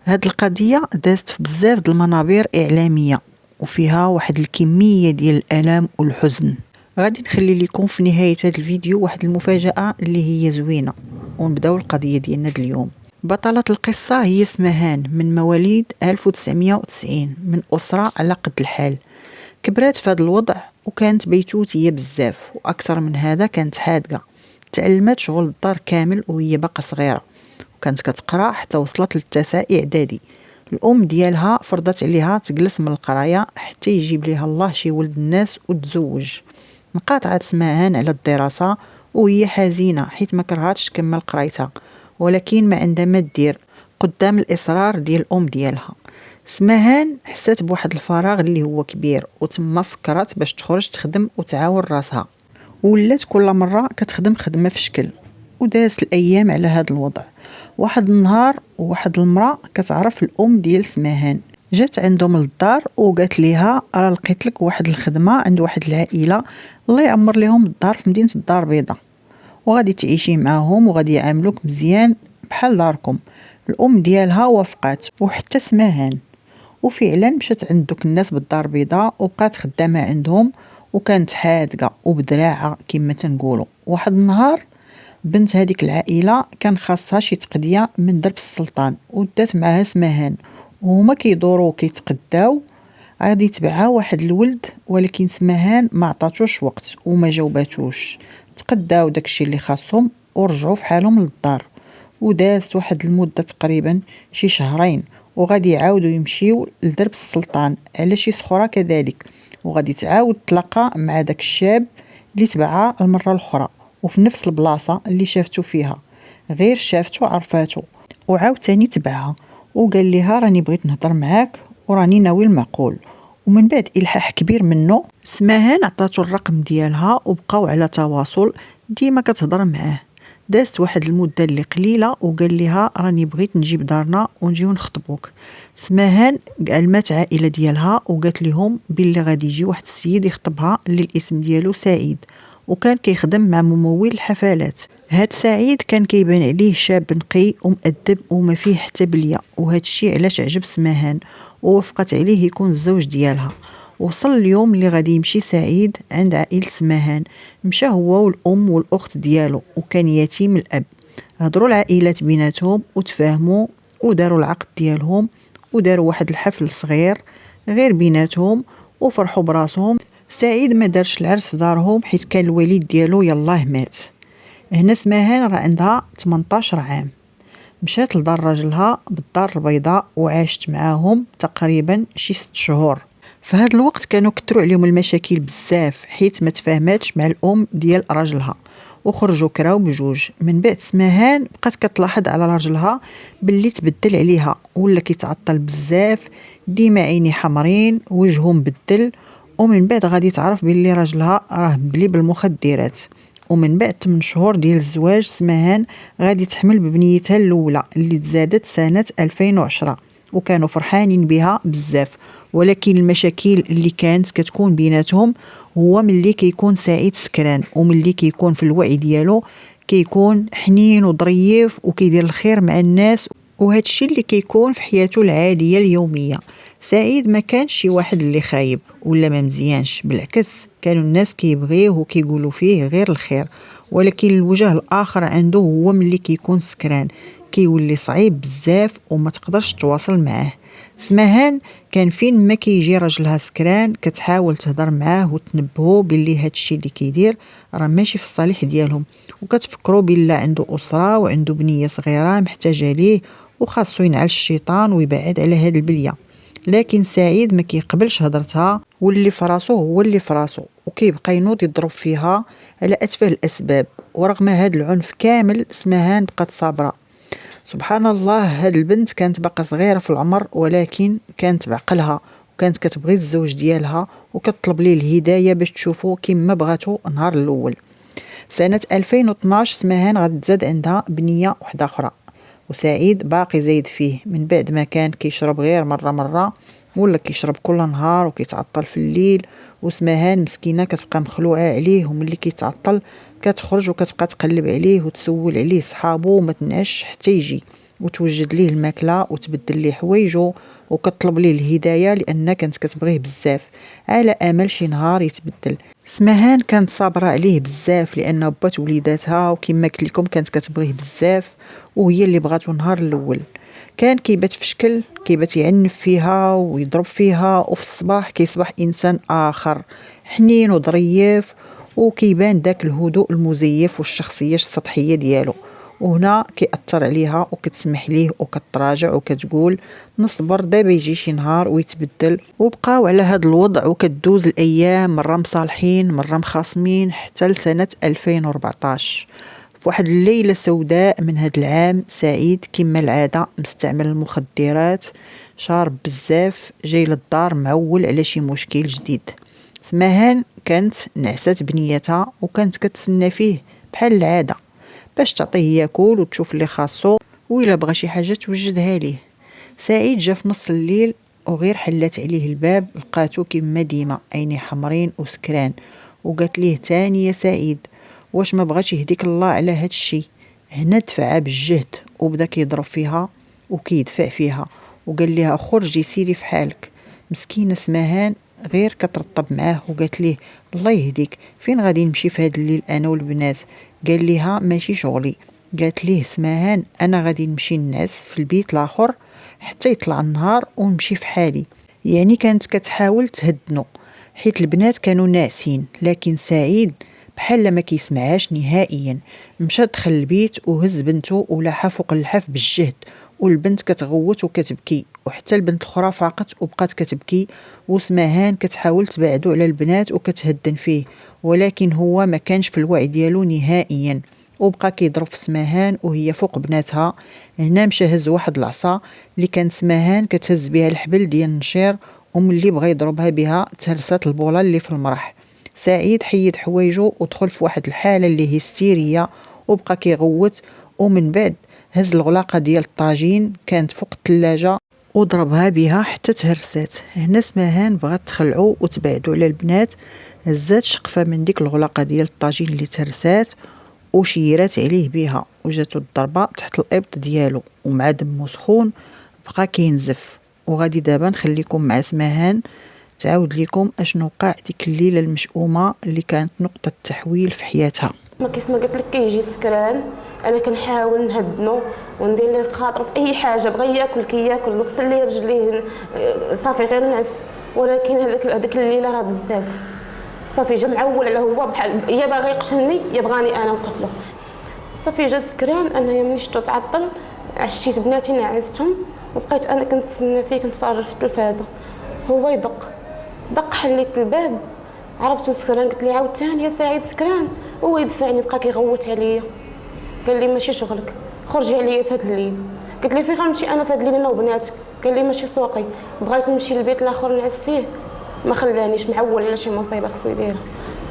هاد القضية دازت في بزاف د المنابر إعلامية وفيها واحد الكمية ديال الألم والحزن. غادي نخلي لكم في نهاية هاد الفيديو واحد المفاجأة اللي هي زوينة، ونبداو القضية ديالنا اليوم. بطلة القصة هي سماهان من مواليد 1990 من أسرة على قد الحال. كبرات في هذا الوضع وكانت بيتوتية بزاف، وأكثر من هذا كانت حادقة. تعلمت شغل الدار كامل وهي باقا صغيرة، وكانت كتقرا حتى وصلت للتاسع إعدادي. الأم ديالها فرضت عليها تجلس من القراية حتى يجيب ليها الله شي ولد الناس وتزوج. انقطعت سماهان على الدراسة وهي حزينة حيت ما كرهاتش تكمل قرايتها، ولكن ما عندها ما دير قدام الإصرار ديال الأم ديالها. سماهان حسات بواحد الفراغ اللي هو كبير، وتما فكرت باش تخرج تخدم وتعاون راسها، ولات كل مرة كتخدم خدمة في شكل. ودازت الأيام على هذا الوضع. واحد النهار واحد المرأة كتعرف الأم ديال سماهان جات عندهم للدار وقالت ليها راه لقيت لك واحد الخدمة عند واحد العائلة الله يعمر لهم الدار في مدينة الدار البيضاء، وغادي تعيشي معاهم وغادي يعاملوك مزيان بحال داركم. الأم ديالها وافقات وحتى سماهان، وفعلا مشات عند دوك الناس بالدار البيضاء وبقات خدامة عندهم، وكانت حادقة وبدراعة كما تنقولوا. واحد النهار بنت هذيك العائلة كان خاصها شي تقدية من درب السلطان، ودات معها سماهان وهما كيدوروا كيتقداو. غادي يتبعها واحد الولد، ولكن سماهان ما عطاتوش وقت وما جاوباتوش. تقداو داكشي اللي خاصهم ورجعوا في حالهم للدار. ودازت واحد المدة تقريبا شي شهرين، وغادي يعاودوا يمشيو لدرب السلطان على شي سخرة كذلك، وغادي تعاود تلقى مع داك الشاب اللي تبعها المرة الأخرى وفي نفس البلاصة اللي شافتو فيها. غير شافتو عرفاتو وعاود تاني تبعها وقال لها راني بغيت نهضر معاك وراني ناوي المعقول. ومن بعد إلحاح كبير منه سماهان عطاتو الرقم ديالها وبقاو على تواصل، ديما كتهضر معاه. دازت واحد المدة اللي قليلة وقال لها راني بغيت نجيب دارنا ونجيو نخطبوك. سماهان علمات عائلة ديالها وقالت لهم باللي غادي يجي واحد السيد يخطبها اللي الاسم ديالو سعيد، وكان كيخدم مع ممول الحفلات. هاد سعيد كان كيبان عليه شاب نقي ومؤدب وما فيه حتى بليه، وهاد الشيء علاش عجب سماهان ووافقت عليه يكون الزوج ديالها. وصل اليوم اللي غادي يمشي سعيد عند عائلة سماهان. مشى هو والأم والأخت ديالو، وكان يتيم الأب. هضروا العائلات بيناتهم وتفاهموا وداروا العقد ديالهم، وداروا واحد الحفل صغير غير بيناتهم وفرحوا براسهم. سعيد ما دارش العرس في دارهم حيت كان الوالد ديالو يلاه مات. هنا سماهان راه عندها 18 عام. مشات لدار راجلها بالدار البيضاء وعاشت معاهم تقريبا شي 6 شهور. في هذا الوقت كانوا كثروا عليهم المشاكل بزاف حيت ما تفاهماتش مع الام ديال راجلها، وخرجوا كراو بجوج. من بعد سماهان بقات كتلاحظ على راجلها باللي تبدل عليها، ولا كيتعطل بزاف، ديما عيني حمرين، وجهه مبدل. ومن بعد غادي تعرف باللي راجلها راه بلي بالمخدرات. ومن بعد 8 شهور ديال الزواج سماهان غادي تحمل ببنيتها الاولى اللي تزادت سنة 2010، وكانوا فرحانين بها بزاف. ولكن المشاكل اللي كانت كتكون بيناتهم هو ملي كيكون سعيد سكران، وملي كيكون في الوعي ديالو كيكون حنين وظريف وكيدير الخير مع الناس، وهذا الشيء اللي كيكون في حياته العاديه اليوميه. سعيد ما كانش شي واحد اللي خايب ولا ما مزيانش، بالعكس كانوا الناس كيبغيوه وكيقولوا فيه غير الخير. ولكن الوجه الاخر عنده هو ملي كيكون سكران كيولي صعيب بزاف وما تقدرش تواصل معاه. سماهان كان فين ما كيجي راجلها سكران كتحاول تهضر معاه وتنبهه باللي هادشي اللي كيدير راه ماشي في الصالح ديالهم، وكتفكروا بالله عنده أسرة وعنده بنية صغيرة محتاجة ليه وخاصو ينعل الشيطان ويبعد على هاد البلية. لكن سعيد ما كيقبلش هضرتها، واللي فراسو هو اللي فراسو، وكيبقى ينوض يضرب فيها على أتفه الأسباب. ورغم هاد العنف كامل سماهان بقات صابرة. سبحان الله، هاد البنت كانت باقا صغيرة في العمر، ولكن كانت بعقلها وكانت كتبغي الزوج ديالها وكتطلب ليه الهداية باش تشوفو كما بغاتو نهار الأول. سنة 2012 سماهان غادي تزاد عندها بنية واحدة أخرى، وسعيد باقي زايد فيه من بعد ما كان كيشرب غير مرة ولا كيشرب كل نهار وكيتعطل في الليل. وسماهان مسكينة كتبقى مخلوعة عليه، وملي كيتعطل كتخرج وكتبقى تقلب عليه وتسول عليه صحابو وما تنعش حتى يجي. وتوجد ليه الماكله وتبدل ليه حوايجو وكتطلب ليه الهدايه لان كانت كتبغيه بزاف على امل شي نهار يتبدل. سماهان كانت صابره عليه بزاف لان بات وليداتها وكما قلت لكم كانت كتبغيه بزاف وهي اللي بغاتو النهار الاول. كان كيبات في شكل كيبات يعنف فيها ويضرب فيها وفي الصباح كيصبح انسان اخر حنين وظريف وكيبان داك الهدوء المزيف والشخصيه السطحيه ديالو. وهنا كيأثر عليها وكتسمح ليه وكتراجع وكتقول نصبر دابا يجي شي نهار ويتبدل. وبقاو على هذا الوضع وكتدوز الايام مره مصالحين مره مخاصمين حتى لسنه 2014. في واحد الليله سوداء من هذا العام سعيد كما العاده مستعمل المخدرات شارب بزاف جاي للدار معول على شي مشكل جديد. سماهان كانت نعسات بنيتها وكانت كتسنى فيه بحال العاده باش تعطيه ياكل وتشوف اللي خاصو وإلا بغى شي حاجه توجدها ليه. سعيد جا في نص الليل وغير حلات عليه الباب لقاتو كما ديما عينيه حمرين وسكران وقالت ليه تاني يا سعيد واش ما بغاش يهديك الله على هاد الشي. هنا دفعها بالجهد وبدا كيضرب فيها وكيدفع فيها وقال لها خرجي سيري في حالك. مسكينه سماهان غير كترطب معاه وقالت ليه الله يهديك فين غادي نمشي في هاد الليل انا والبنات. قال ليها ماشي شغلي. قالت ليه سماهان انا غادي نمشي نعس في البيت الاخر حتى يطلع النهار ونمشي في حالي. يعني كانت كتحاول تهدنو حيت البنات كانوا ناعسين لكن سعيد بحال ما كيسمعهاش نهائيا. مشى دخل البيت وهز بنته ولاحها فوق اللحاف بالجهد والبنت كتغوت وكتبكي وحتى البنت الاخرى فاقت وبقات كتبكي. وسماهان كتحاول تبعدو على البنات وكتهدن فيه ولكن هو ما كانش في الوعي ديالو نهائيا وبقى كيضرب في سماهان وهي فوق بناتها. هنا مشى هز واحد العصا اللي كانت سماهان كتهز بها الحبل ديال النشير وملي بغى يضربها بها تهرسات البوله اللي في المرح. سعيد حيد حوايجو ودخل في واحد الحاله اللي هستيريه وبقى كيغوت ومن بعد هز الغلاقه ديال الطاجين كانت فوق الثلاجه وضربها بها حتى تهرسات. هنا سماهان بغات تخلعو وتبعدو على البنات هزات شقفه من ديك الغلاقه ديال الطاجين اللي تهرسات وشيرات عليه بها وجاتو الضربه تحت الابط ديالو ومع دمو سخون بقى كينزف. وغادي دابا نخليكم مع سماهان تعاود لكم اشنو وقع ديك الليله المشؤومه اللي كانت نقطه تحويل في حياتها. ما كيف ما قلت لك كيجي سكران انا كنحاول نهدنو وندير ليه في خاطره في اي حاجه بغى ياكل كياكل نغسل ليه رجليه صافي غير نعس. ولكن هذيك الليله راه بزاف صافي جا معول على هو بحال يا باغي يقتلني يا بغاني انا نقتلو. صافي جا سكران انا ملي شفتو تعطل عشيت بناتي نعستهم وبقيت انا كنتسنى فيه كنتفرج في التلفازه. هو دق حليت الباب عرفتو سكران قلت لي عاوتاني يا سعيد سكران. هو يدفعني بقى كيغوت عليا قال لي ماشي شغلك خرجي عليا في هذا الليل. قلت لي فين غنمشي انا في هذا الليل انا وبناتك. قال لي ماشي سواقي بغيت نمشي للبيت الاخر نعس فيه ما خلانيش معول على شي مصيبه خصو يديرها.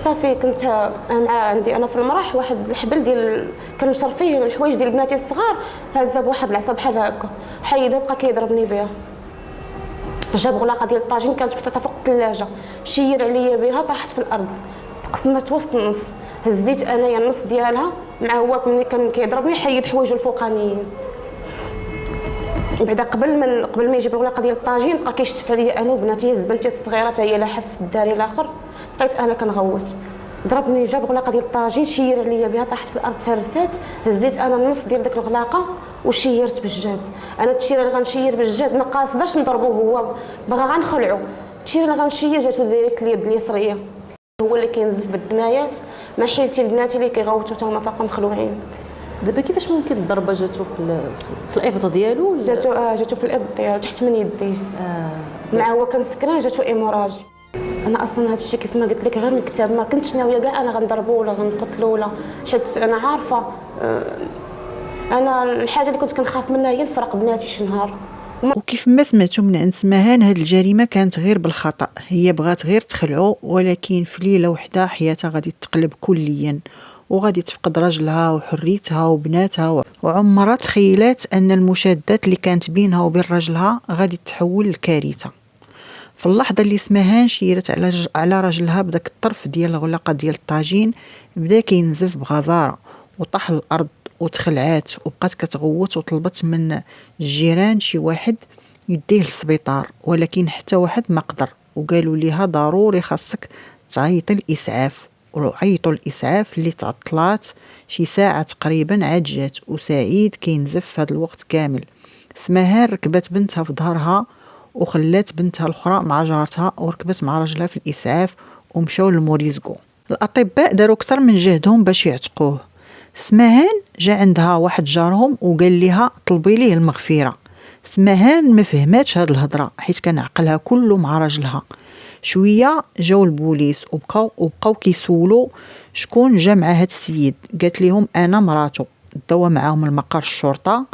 صافي كنت مع عندي انا في المرح واحد الحبل ديال كنشر فيه الحوايج ديال بناتي الصغار هزه بواحد العصا بحال هكا حيدها بقى كيضربني بها. جاب غلاقه ديال الطاجين كانت محطوطه فوق الثلاجه شير عليا بها طاحت في الارض تقسمت وسط النص. هزيت انايا النص ديالها مع هو ملي كان كيضربني حيد حوايجو الفوقانيين. بعدا قبل ما يجيب الغلاقه ديال الطاجين بقى كيشتف عليا انا وبناتي هز بنتي الصغيره حتى هي لاحه في السداري الاخر بقيت انا كنغوت. ضربني جاب غلاقه ديال الطاجين شير عليا بها طاحت في الارض تهرسات. هزيت انا النص ديال ديك الغلاقه وشيرت بالجهد. انا التشيره اللي غنشير بالجهد ما قاصداش نضربو هو بغا غنخلعو. التشيره اللي غنشير جاتو ديريكت اليد اليسريه هو اللي كينزف بالدمايات ما حيلتي البنات اللي كيغوتوا حتى هما فاقا مخلوعين. دابا كيفاش ممكن الضربه جاتو في الابط ديالو جاتو في الابط ديالو تحت من يديه مع هو كان سكران جاتو ايموراجي. انا اصلا هذا الشيء كيف ما قلت لك غير من الكتاب ما كنتش ناويه كاع انا غنضربو ولا غنقتلو ولا حيت انا عارفه انا الحاجه اللي كنت كنخاف منها هي نفرق بناتي شي نهار. وكيف ما سمعتوا من عند سماهان هاد الجريمه كانت غير بالخطا هي بغات غير تخلعو ولكن في ليله وحده حياتها غادي تقلب كليا وغادي تفقد راجلها وحريتها وبناتها وعمرها تخيلات ان المشادات اللي كانت بينها وبين راجلها غادي تحول لكارثه. في اللحظه اللي سماهان شيرت على راجلها بداك الطرف ديال الغلاقه ديال الطاجين بدا كينزف بغزاره وطاح الارض وتخلعات وبقات كتغوت وطلبت من الجيران شي واحد يديه للسبيطار، ولكن حتى واحد ما قدر، وقالوا ليها ضروري خاصك تعيطي الاسعاف. وعيطوا الاسعاف اللي تعطلات شي ساعه تقريبا عاد جات، وسعيد كينزف هذا الوقت كامل. سماهان ركبت بنتها في ظهرها وخلات بنتها الاخرى مع جارتها وركبت مع رجلها في الاسعاف ومشاو لموريزكو. الاطباء داروا اكثر من جهدهم باش يعتقوه. سماهان جا عندها واحد جارهم وقال لها طلبي ليه المغفره. سماهان ما فهماتش هاد الهضره حيت كان عقلها كله مع راجلها. شويه جاو البوليس وبقاو كيسولوا شكون جا مع هاد السيد. قالت لهم انا مراتو. دوا معاهم المقر الشرطه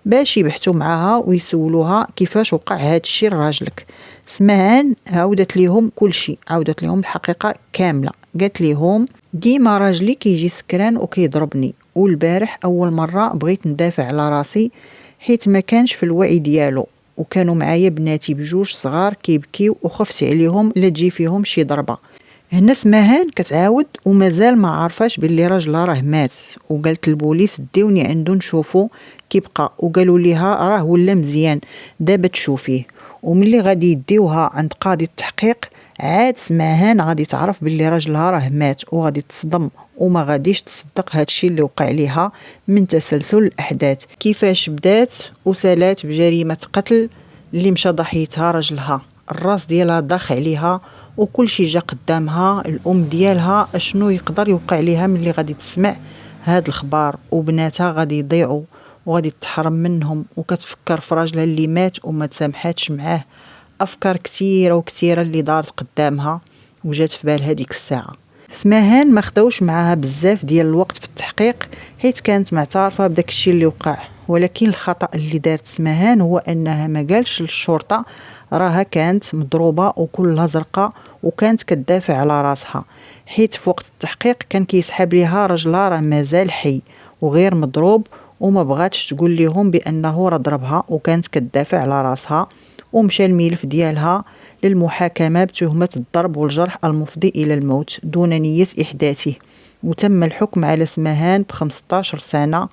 باش يبحثوا معاها ويسولوها كيفاش وقع هاد الشيء لراجلك. سماهان عاودت ليهم كل شيء، عاودت ليهم الحقيقه كامله. قالت ليهم ديما راجلي كيجي سكران وكيضربني، والبارح اول مره بغيت ندافع على راسي حيت ما كانش في الوعي ديالو، وكانوا معايا بناتي بجوج صغار كيبكيو وخفت عليهم لا تجي فيهم شي ضربه. هنا سماهان كتعاود ومازال ما عارفاش باللي راجلها راه مات، وقالت البوليس ديوني عنده نشوفو كيبقى، وقالوا ليها راه ولا مزيان دابا تشوفيه. وملي غادي يديوها عند قاضي التحقيق عاد سماهان غادي تعرف باللي راجلها راه مات، وغادي تصدم وما غاديش تصدق هادشي اللي وقع ليها من تسلسل الاحداث كيفاش بدات وسالات بجريمه قتل اللي مشى ضحيتها راجلها. الراس ديالها ضاخ عليها وكل شي جا قدامها. الام ديالها اشنو يقدر يوقع ليها ملي غادي تسمع هاد الخبار، وبناتها غادي يضيعوا وغادي تحرم منهم، وكتفكر في راجلها اللي مات وما تسامحاتش معاه. افكار كثيره وكثيره اللي دارت قدامها وجات في بالها ديك الساعه. سماهان ما خداوش معاها بزاف ديال الوقت في التحقيق حيت كانت معترفه بداك الشيء اللي وقع، ولكن الخطا اللي دارت سماهان هو انها ما قالش للشرطه راها كانت مضروبه وكلها زرقاء وكانت كتدافع على راسها، حيت في وقت التحقيق كان كيسحب ليها راجلها راه مازال حي وغير مضروب، وما بغاتش تقول لهم بانه راه ضربها وكانت كتدافع على راسها. ومشى الملف ديالها للمحاكمة بتهمة الضرب والجرح المفضي إلى الموت دون نية إحداثه، وتم الحكم على سماهان ب15 سنة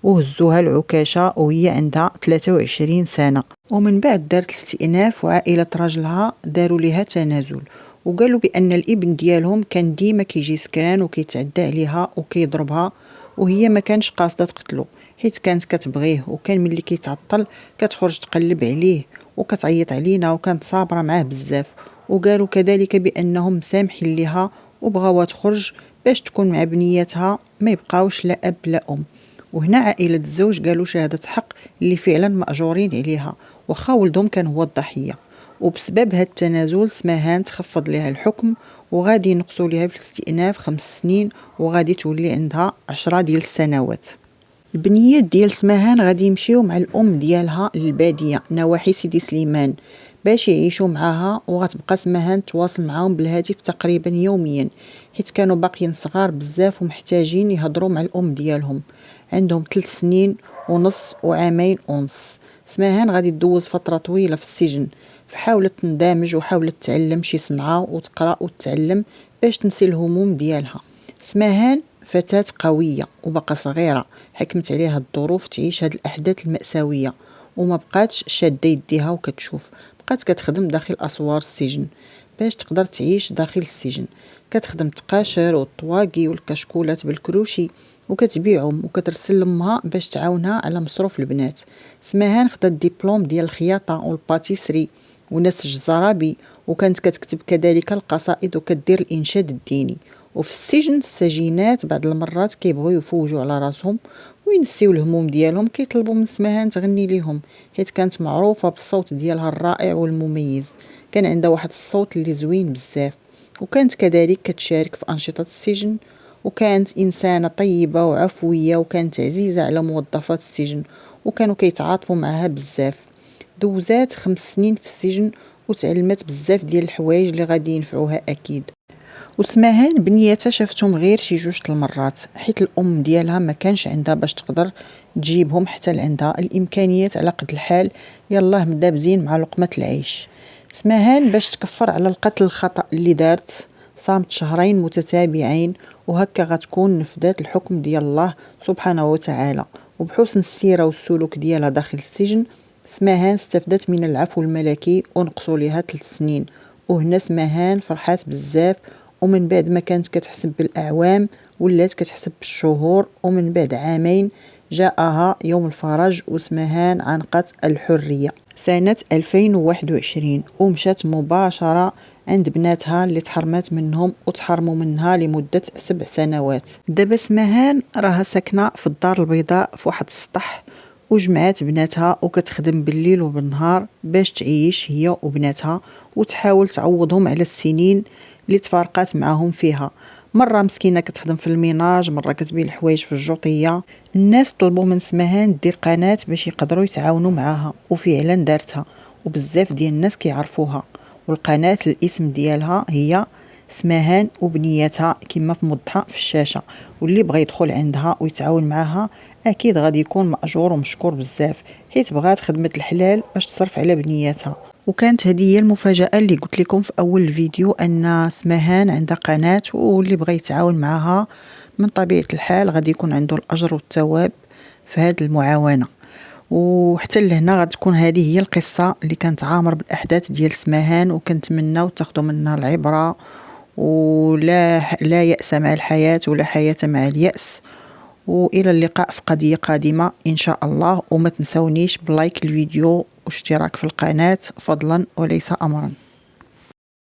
وهزوها العكاشة وهي عندها 23 سنة. ومن بعد دارت الاستئناف وعائلة راجلها داروا لها تنازل وقالوا بأن الابن ديالهم كان ديما كيجي سكران وكيتعدى عليها وكيضربها، وهي ما كانش قاصده تقتله حيت كانت كتبغيه، وكان ملي كيتعطل كتخرج تقلب عليه وكتعيط علينا وكانت صابره معاه بزاف. وقالوا كذلك بانهم مسامحين ليها وبغاوها تخرج باش تكون مع بنيتها ما يبقاوش لا اب لا ام. وهنا عائله الزوج قالوا شهاده حق اللي فعلا ماجورين عليها واخا ولدهم كان هو الضحيه. وبسبب هاد التنازل سماهان تخفض لها الحكم وغادي ينقصوا لها في الاستئناف 5 سنين وغادي تولي عندها 10 ديال السنوات. البنيات ديال سماهان غادي يمشيو مع الام ديالها للباديه نواحي سيدي سليمان باش يعيشوا معاها، وغتبقى سماهان تواصل معاهم بالهاتف تقريبا يوميا حيت كانوا باقيين صغار بزاف ومحتاجين يهضروا مع الام ديالهم. عندهم 3 سنين ونص وعامين ونص. سماهان غادي تدوز فتره طويله في السجن، فحاولت تندمج وحاولت تعلم شي صنعه وتقرا وتتعلم باش تنسي الهموم ديالها. سماهان فتاة قوية وبقى صغيرة، حكمت عليها الظروف تعيش هاد الأحداث المأساوية وما بقاتش شادة يديها وكتشوف. بقات كتخدم داخل أسوار السجن باش تقدر تعيش داخل السجن، كتخدم تقاشر والطواقي والكشكولات بالكروشي وكتبيعهم وكترسل لامها باش تعاونها على مصروف البنات. سماهان خدات ديبلوم ديال الخياطة والباتيسري ونسج الزرابي، وكانت كتكتب كذلك القصائد وكدير الإنشاد الديني. وفي السجن السجينات بعض المرات كيبغيو يفوجوا على راسهم وينسيو الهموم ديالهم كيطلبوا من سماهان تغني ليهم حيت كانت معروفه بالصوت ديالها الرائع والمميز. كان عندها واحد الصوت اللي زوين بزاف، وكانت كذلك كتشارك في انشطه السجن، وكانت انسانه طيبه وعفويه وكانت عزيزه على موظفات السجن وكانوا كيتعاطفوا معها بزاف. دوزات 5 سنين في السجن وتعلمت بزاف ديال الحوايج اللي غادي ينفعوها اكيد. وسماهان بنيتها شافتهم غير شي 2 المرات حيت الام ديالها ما كانش عندها باش تقدر تجيبهم حتى لعندها الامكانيات على قد الحال، يلاه مدابزين مع لقمه العيش. سماهان باش تكفر على القتل الخطا اللي دارت صامت شهرين متتابعين، وهكا غتكون نفذات الحكم ديال الله سبحانه وتعالى. وبحسن السيرة والسلوك ديالها داخل السجن، سماهان استفدت من العفو الملكي ونقصوا ليها 3 سنين. وهنا سماهان فرحات بزاف، ومن بعد ما كانت كتحسب بالأعوام ولات كتحسب بالشهور، ومن بعد عامين جاءها يوم الفرج وسماهان عنقت الحرية سنة 2021، ومشات مباشرة عند بناتها اللي تحرمات منهم وتحرموا منها لمدة 7 سنوات. دابا سماهان راها ساكنة في الدار البيضاء في واحد السطح، وجمعات بناتها وكتخدم بالليل وبالنهار باش تعيش هي وبناتها وتحاول تعوضهم على السنين اللي تفارقات معهم فيها. مرة مسكينة كتخدم في الميناج، مرة كتبيع الحوايج في الجوطية. الناس طلبوا من سماهان دير قناة باش يقدروا يتعاونوا معاها، وفعلا دارتها، وبزاف ديال الناس كيعرفوها. والقناة الاسم ديالها هي سماهان وبنيتها كما في موضحة في الشاشة، واللي بغى يدخل عندها ويتعاون معها اكيد غادي يكون مأجور ومشكور بزاف، حيت بغات خدمة الحلال باش تصرف على بنيتها. وكانت هذه هي المفاجأة اللي قلت لكم في أول الفيديو، أن سماهان عندها قناة، واللي بغى يتعاون معها من طبيعة الحال غادي يكون عنده الأجر والثواب في هذه المعاونة. وحتى لهنا غتكون هذه هي القصة اللي كانت عامر بالأحداث ديال سماهان، وكنتمناو تاخذوا منها العبرة، لا يأس مع الحياة ولا حياة مع اليأس. وإلى اللقاء في قضية قادمة إن شاء الله. وما تنسونيش بلايك الفيديو واشتراك في القناة فضلا وليس أمرا.